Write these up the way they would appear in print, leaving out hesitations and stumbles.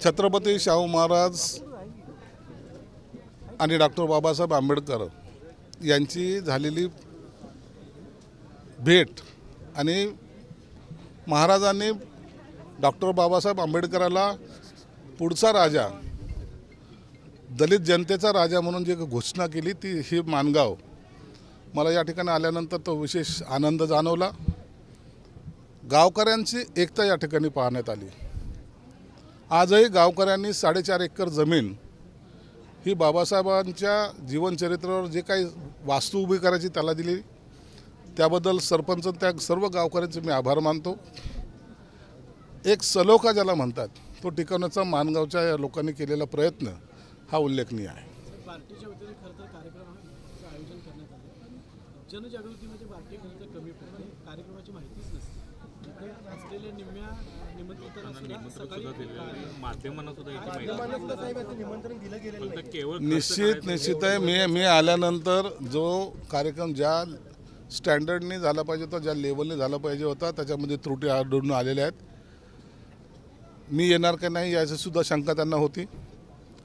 छत्रपती शाहू महाराज आणि डॉक्टर बाबासाहेब आंबेडकर यांची झालेली भेट आणि महाराजांनी डॉक्टर बाबासाहेब आंबेडकराला पुढचा राजा, दलित जनतेचा राजा म्हणून जी घोषणा केली ती ही माणगाव, मला या ठिकाणी आल्यानंतर तो विशेष आनंद जाणवला। गावकऱ्यांची एकता या ठिकाणी पाहण्यात आली। आजही गावकऱ्यांनी 4.5 एकर जमीन ही बाबासाहेबांच्या जीवनचरित्रावर जे काही वास्तू उभी करायची त्याला दिली, त्याबद्दल सरपंच त्या सर्व गावकऱ्यांचे मी आभार मानतो। एक सलोखा ज्याला म्हणतात तो टिकवण्याचा माणगावच्या या लोकांनी केलेला प्रयत्न हा उल्लेखनीय आहे। पार्टीच्या वतीने खरं तर कार्यक्रमाचं आयोजन करण्यात आलं। जनजागृतीमध्ये पार्टी खरं तर कमी पडते, कार्यक्रमाची माहितीच नसते। इथे असलेल्या निम्म्या निश्चित आहे। मी आल्यानंतर जो कार्यक्रम ज्या स्टँडर्डने झाला पाहिजे होता, ज्या लेवलने झाला पाहिजे होता, त्याच्यामध्ये त्रुटी आढळून आलेल्या आहेत। मी येणार का नाही याची सुद्धा शंका त्यांना होती।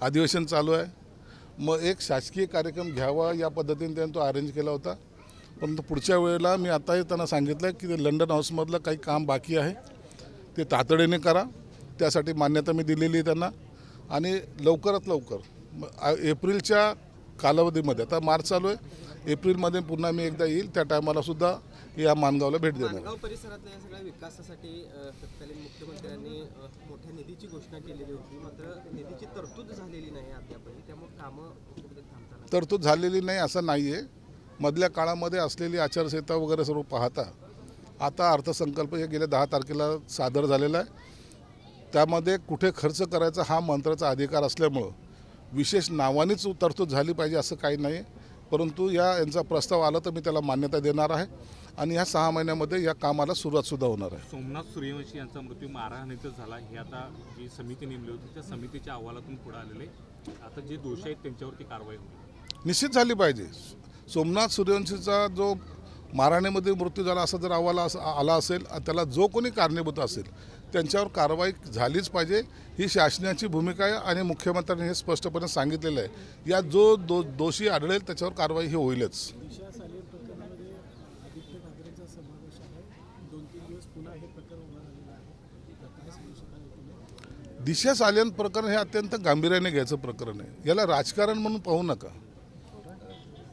अधिवेशन चालू आहे, मग एक शासकीय कार्यक्रम घ्यावा या पद्धतीने त्यांनी तो अरेंज केला होता। परंतु पुढच्या वेळेला मी आताही त्यांना सांगितलं की ते लंडन हाऊसमधलं काही काम बाकी आहे ते तातडीने करा, त्यासाठी मान्यता मी दिलेली आहे त्यांना। आणि लवकरात लवकर एप्रिलच्या कालावधीमध्ये, आता मार्च चालू आहे, एप्रिलमध्ये पुन्हा मी एकदा येईल, त्या टायमाला सुद्धा या माणगावला भेट देणार। माणगाव परिसरातल्या या सगळ्या विकासासाठी तत्कालीन मुख्यमंत्र्यांनी मोठ्या निधीची घोषणा केलेली होती, मात्र निधीची तरतूद झालेली नाही अद्यापही, त्यामुळे कामं थांबतात। तरतूद झालेली नाही असं नाही आहे। मधल्या काळामध्ये असलेली आचारसंहिता वगैरे सर्व पाहता आता अर्थसंकल्प हे गेल्या 10 तारखेला सादर झालेला आहे। त्यामध्ये कुठे खर्च करायचा हा मंत्र्याचा अधिकार असल्यामुळं विशेष नावानेच तरतूद झाली पाहिजे असं काही नाही, परंतु यांचा प्रस्ताव आला तर मी त्याला मान्यता देणार आहे आणि ह्या 6 महिन्यामध्ये या कामाला सुरुवातसुद्धा होणार आहे। सोमनाथ सूर्यवंशी यांचा मृत्यू मारहाणीतच झाला, हे आता जी समिती नेमली होती त्या समितीच्या अहवालातून पुढे आलेले, आता जे दोषी आहेत त्यांच्यावरती कारवाई होईल, निश्चित झाली पाहिजे। सोमनाथ सूर्यवंशीचा जो मारहाणीमध्ये मृत्यू झाला असा जर अहवाल आला असेल, त्याला जो कोणी कारणीभूत असेल त्यांच्यावर कारवाई झालीच पाहिजे, ही शासनाची भूमिका आहे। आणि मुख्यमंत्र्यांनी हे स्पष्टपणे सांगितलेलं आहे, या जो दोषी आढळेल त्याच्यावर कारवाई ही होईलच। दिशा सालेर प्रकरणामध्ये आदित्य ठाकरेंचा समावेश आहे। 2-3 दिवस पुन्हा हे प्रकरण उभं राहिलेलं आहे, काय सांगू शकाल? दिशा सालेर प्रकरण हे अत्यंत गांभीर्याने घ्यायचं प्रकरण आहे, याला राजकारण म्हणून पाहू नका।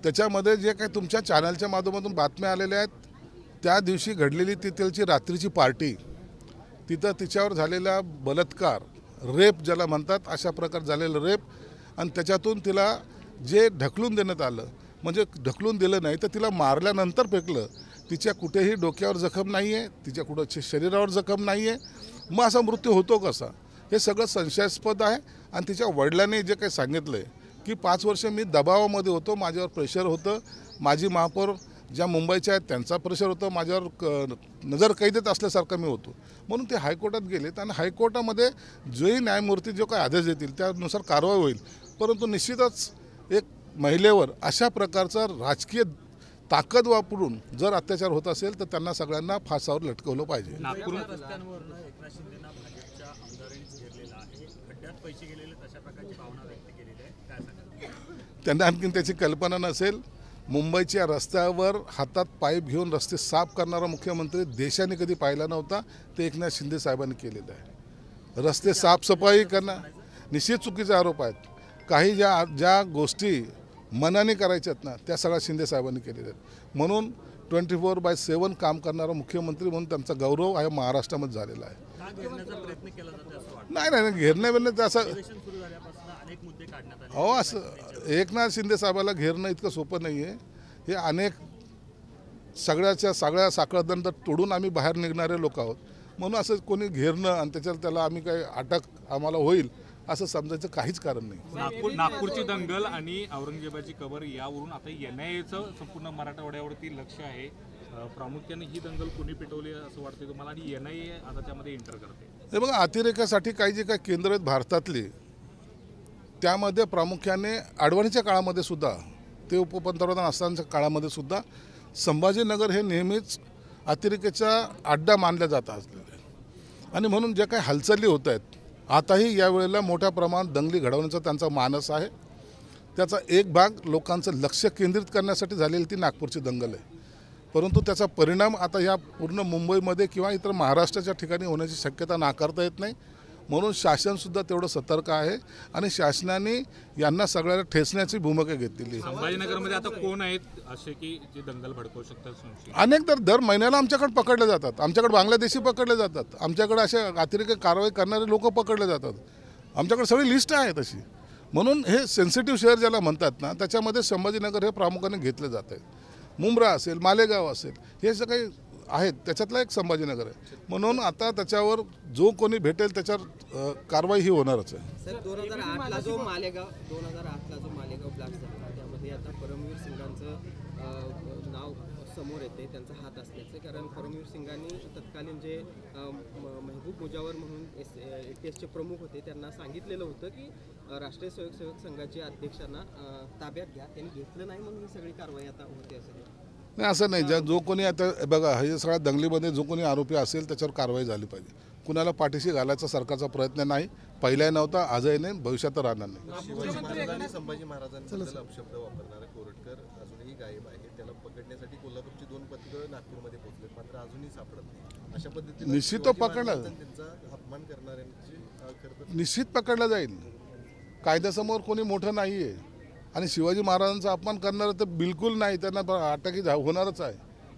त्याच्यामध्ये जे काही तुमच्या चॅनलच्या माध्यमातून बातम्या आलेल्या आहेत, त्या दिवशी घडलेली तिथलची रात्रीची पार्टी, तिथं तिच्यावर झालेला बलात्कार, रेप ज्याला म्हणतात, अशा प्रकार झालेलं रेप, आणि त्याच्यातून तिला जे ढकलून देण्यात आलं, म्हणजे ढकलून दिलं नाही तर तिला मारल्यानंतर फेकलं, तिच्या कुठेही डोक्यावर जखम नाही आहे, तिच्या कुठे शरीरावर जखम नाही आहे, मग असा मृत्यू होतो कसा, हे सगळं संशयास्पद आहे। आणि तिच्या वडिलांनी जे काही सांगितलं आहे की 5 वर्ष मी दबावामध्ये होतो, माझ्यावर प्रेशर होतं, माझी महापौर ज्या मुंबईच्या आहेत त्यांचा प्रेशर होतं, माझ्यावर नजर कैदेत असल्यासारखं मी होतो, म्हणून ते हायकोर्टात गेलेत आणि हायकोर्टामध्ये जोही न्यायमूर्ती जो काही आदेश देतील त्यानुसार कारवाई होईल। परंतु निश्चितच एक महिलेवर अशा प्रकारचा राजकीय ताकद वापरून जर अत्याचार होत असेल तर त्यांना सगळ्यांना फासावर लटकवलं पाहिजे। त्यांना आणखीन त्याची कल्पना नसेल। मुंबईच्या रस्त्यावर हातात पाईप घेऊन रस्ते साफ करणारा मुख्यमंत्री देशाने कधी पाहिला नव्हता, ते एकनाथ शिंदे साहेबांनी केलेलं आहे। रस्ते साफसफाई करणं निश्चित चुकीचे आरोप आहेत। काही ज्या गोष्टी मनाने करायच्यात ना त्या सगळ्या शिंदे साहेबांनी केलेल्या आहेत, म्हणून 24/7 काम करणारा मुख्यमंत्री म्हणून त्यांचा गौरव आहे महाराष्ट्रामध्ये झालेला आहे। नाही घेरण्याबिरण्याचं असं हो, असं एकनाथ शिंदे साहेबाला घेरणं इतकं सोपं नाही आहे। हे अनेक सगळ्या साखळदंड तोडून आम्ही बाहेर निघणारे लोक आहोत, म्हणून असं कोणी घेरणं आणि त्याला आम्ही काही अटक आम्हाला होईल असं समजायचं काहीच कारण नाही। नागपूरची दंगल आणि औरंगजेबाची कबर यावरून आता NIAचं संपूर्ण मराठवाड्यावरती लक्ष आहे। प्रामुख्याने ही दंगल कोणी पेटवली असं वाटतं तुम्हाला, आणि NIA आता त्यामध्ये एंटर करते? हे बघा, अतिरेकासाठी काही जे काही केंद्र आहेत भारतातली, त्यामध्ये प्रामुख्याने अडवाणीच्या काळामध्ये सुद्धा, ते उपपंतप्रधान असतानाच्या काळामध्ये सुद्धा संभाजीनगर हे नेहमीच अतिरेकाचा अड्डा मानल्या जात असलेलं आहे। आणि म्हणून ज्या काही हालचाली होत आहेत आताही यावेळेला मोठ्या प्रमाणात दंगली घडवण्याचा त्यांचा मानस आहे. त्याचा एक भाग लोकांचं लक्ष केंद्रित करण्यासाठी झालेली ती नागपूरची दंगल आहे, परंतु त्याचा परिणाम आता या पूर्ण मुंबईमध्ये किंवा इतर महाराष्ट्राच्या ठिकाणी होण्याची शक्यता नाकारता येत नाही. म्हणून शासनसुद्धा तेवढं सतर्क आहे आणि शासनाने यांना सगळ्याला ठेचण्याची भूमिका घेतलेली आहे. संभाजीनगरमध्ये आता कोण आहेत असे की जे दंगल भडकवू शकतात संशय? अनेक तर दर महिन्याला आमच्याकडे पकडले जातात, आमच्याकडे बांगलादेशी पकडले जातात, आमच्याकडे असे अतिरेकी कारवाई करणारे लोक पकडले जातात. आमच्याकडे सगळी लिस्ट आहे तशी. म्हणून हे सेन्सिटिव्ह शहर ज्याला म्हणतात ना, त्याच्यामध्ये संभाजीनगर हे प्रामुख्याने घेतले जात आहे. मुंब्रा असेल, मालेगाव असेल, हे सगळे आहेत, त्याच्यातला एक संभाजीनगर आहे. म्हणून आता त्याच्यावर जो कोणी भेटेल त्याच्यावर कारवाई ही होणारच आहे. सर 2008ला जो मालेगाव ब्लास्ट झाला त्यामध्ये आता परमवीर सिंगांचं नाव समोर येते, त्यांचा हात असल्याचं. कारण परमवीर सिंगांनी तत्कालीन जे महबूब मुजावर म्हणून ATSचे प्रमुख होते त्यांना सांगितलेलं होतं की राष्ट्रीय स्वयंसेवक संघाच्या अध्यक्षांना ताब्यात घ्या. त्यांनी घेतलं नाही म्हणून ही सगळी कारवाई आता होते असं नाही. असं नाही, जो कोणी आता बघा हे सगळ्या दंगलीमध्ये जो कोणी आरोपी असेल त्याच्यावर कारवाई झाली पाहिजे. कुणाला पाठीशी घालायचा सरकारचा प्रयत्न नाही, पहिलाही नव्हता, आजही नाही, भविष्यात राहणार नाही. शिवाजी महाराजांनी संभाजी महाराजांबद्दल अपशब्द वापरणारा कोरटकर अजूनही गायब आहे. त्याला पकडण्यासाठी कोल्हापूरची 2 पथकं नागपूरमध्ये पोहोचले, मात्र अजूनही सापडत नाही. अशा पद्धतीने निश्चित तो पकडला, त्यांचा अपमान करणाऱ्यांची खरं तर निश्चित पकडला जाईल. कायद्यासमोर कोणी मोठं नाही आहे आणि शिवाजी महाराजांचा अपमान करणारं तर बिलकुल नाही, त्यांना अटक होणारच आहे.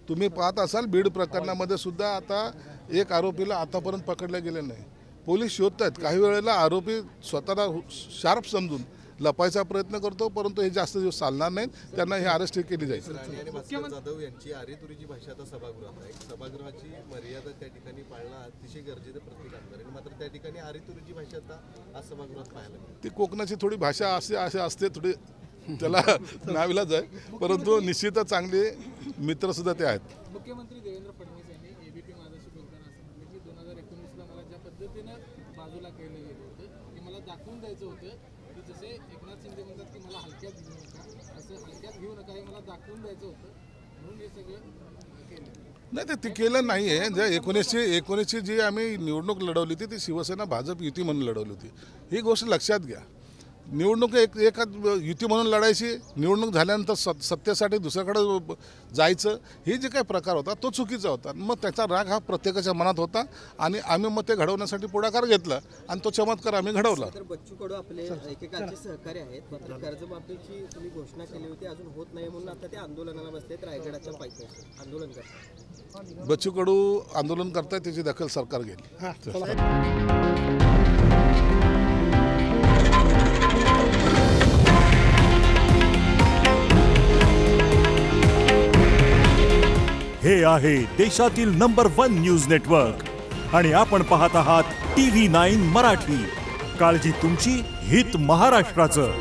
तुम्ही पाहत असाल बीड प्रकरणामध्ये सुद्धा आता एक आरोपीला आतापर्यंत पकडले गेले नाही. पोलीस शोधत आहेत. काही वेळेला आरोपी स्वतःला शार्प समजून लपायचा प्रयत्न करतो, परंतु हे जास्त दिवस चालणार नाहीत. त्यांना ही अरेस्ट केली जाईल. राणे आणि भास्कर जाधव यांची आरेतुरीची भाषा आता सभागृहात आहे. सभागृहाची मर्यादा त्या ठिकाणी पाळणं अतिशय गरजेचं प्रत्येक आमदारांनी, मात्र त्या ठिकाणी आरेतुरीची भाषा आता आज सभागृहात पाहायला मिळते. ती कोकणाची थोडी भाषा असे असते, थोडी त्याला नाविलाज आहे, परंतु निश्चितच चांगले मित्रसुद्धा ते आहेत. मुख्यमंत्री देवेंद्र फडणवीस यांनी ABP माझाशी बोलताना असं म्हटलं की 2019ला मला ज्या पद्धतीनं बाजूला केलं गेलं होतं की मला दाखवून द्यायचं होतं की जसे एकनाथ शिंदे म्हणतात की मला हलक्यात घेऊ नका, असं हलक्यात घेऊ नका हे मला दाखवून द्यायचं होतं, म्हणून हे सगळं केलं. नाही ते केलं नाही आहे. ज्या 1919ची जी आम्ही निवडणूक लढवली होती ती शिवसेना भाजप युती म्हणून लढवली होती. ही गोष्ट लक्षात घ्या. निवडणूक एका युती म्हणून लढायची, निवडणूक झाल्यानंतर सत्तेसाठी दुसऱ्याकडे जायचं, हे जे काही प्रकार होता तो चुकीचा होता. मग त्याचा राग हा प्रत्येकाच्या मनात होता आणि आम्ही मग ते घडवण्यासाठी पुढाकार घेतला आणि तो चमत्कार आम्ही घडवला. तर बच्चू कडू आपले एकेकाचे सहकारी आहेत, मात्र कर्जमाफीची तुम्ही घोषणा केली होती, अजून होत नाही म्हणून आता ते आंदोलनाला बसलेत रायगडाच्या पायथ्याशी आंदोलन करतात. बच्चू कडू आंदोलन करतायत, त्याची दखल सरकार घेईल. हे आहे देशातील नंबर 1 न्यूज नेटवर्क आणि आपण पाहत आहात TV9 मराठी. काळजी तुमची, हित महाराष्ट्राचं.